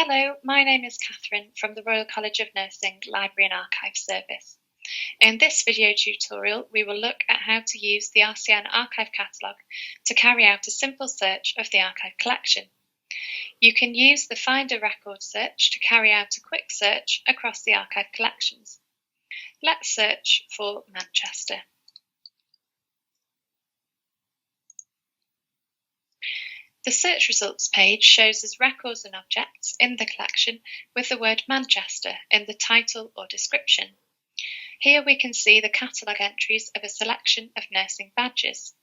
Hello, my name is Catherine from the Royal College of Nursing Library and Archive Service. In this video tutorial, we will look at how to use the RCN Archive Catalogue to carry out a simple search of the archive collection. You can use the Find a Record search to carry out a quick search across the archive collections. Let's search for Manchester. The search results page shows us records and objects in the collection with the word Manchester in the title or description. Here we can see the catalogue entries of a selection of nursing badges.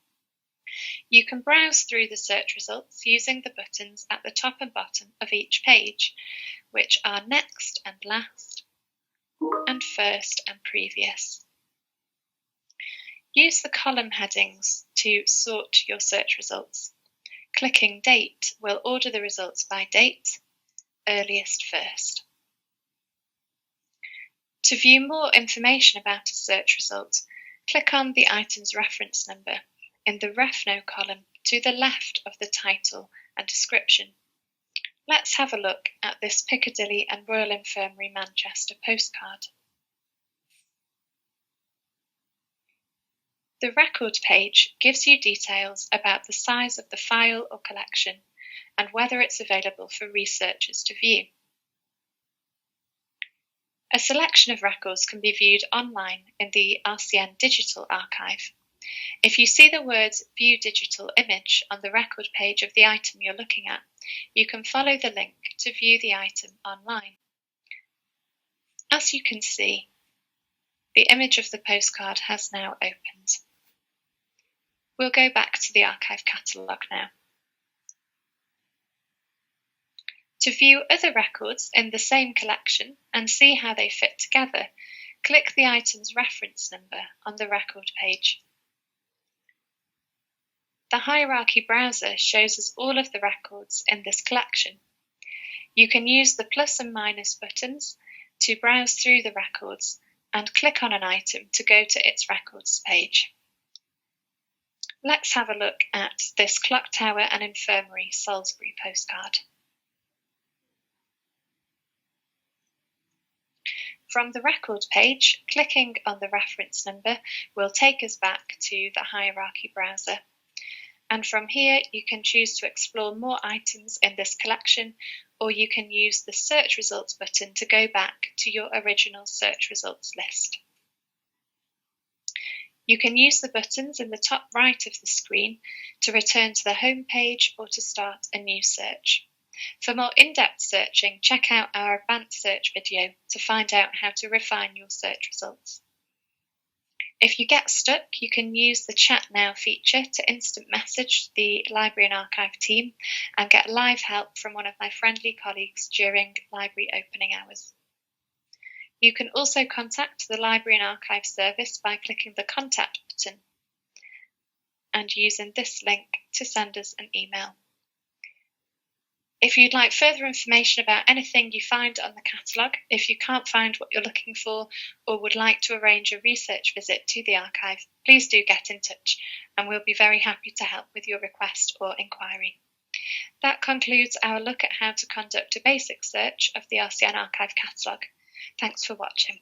You can browse through the search results using the buttons at the top and bottom of each page, which are Next and Last, and First and Previous. Use the column headings to sort your search results. Clicking Date will order the results by date, earliest first. To view more information about a search result, click on the item's reference number in the RefNo column to the left of the title and description. Let's have a look at this Piccadilly and Royal Infirmary Manchester postcard. The record page gives you details about the size of the file or collection and whether it's available for researchers to view. A selection of records can be viewed online in the RCN Digital Archive. If you see the words View Digital Image on the record page of the item you're looking at, you can follow the link to view the item online. As you can see, the image of the postcard has now opened. We'll go back to the archive catalogue now. To view other records in the same collection and see how they fit together, click the item's reference number on the record page. The hierarchy browser shows us all of the records in this collection. You can use the plus and minus buttons to browse through the records and click on an item to go to its records page. Let's have a look at this Clock Tower and Infirmary Salisbury postcard. From the record page, clicking on the reference number will take us back to the hierarchy browser. And from here, you can choose to explore more items in this collection, or you can use the search results button to go back to your original search results list. You can use the buttons in the top right of the screen to return to the home page or to start a new search. For more in-depth searching, check out our advanced search video to find out how to refine your search results. If you get stuck, you can use the Chat Now feature to instant message the Library and Archive team and get live help from one of my friendly colleagues during library opening hours. You can also contact the Library and Archive service by clicking the Contact button and using this link to send us an email. If you'd like further information about anything you find on the catalogue, if you can't find what you're looking for or would like to arrange a research visit to the archive, please do get in touch and we'll be very happy to help with your request or inquiry. That concludes our look at how to conduct a basic search of the RCN Archive catalogue. Thanks for watching.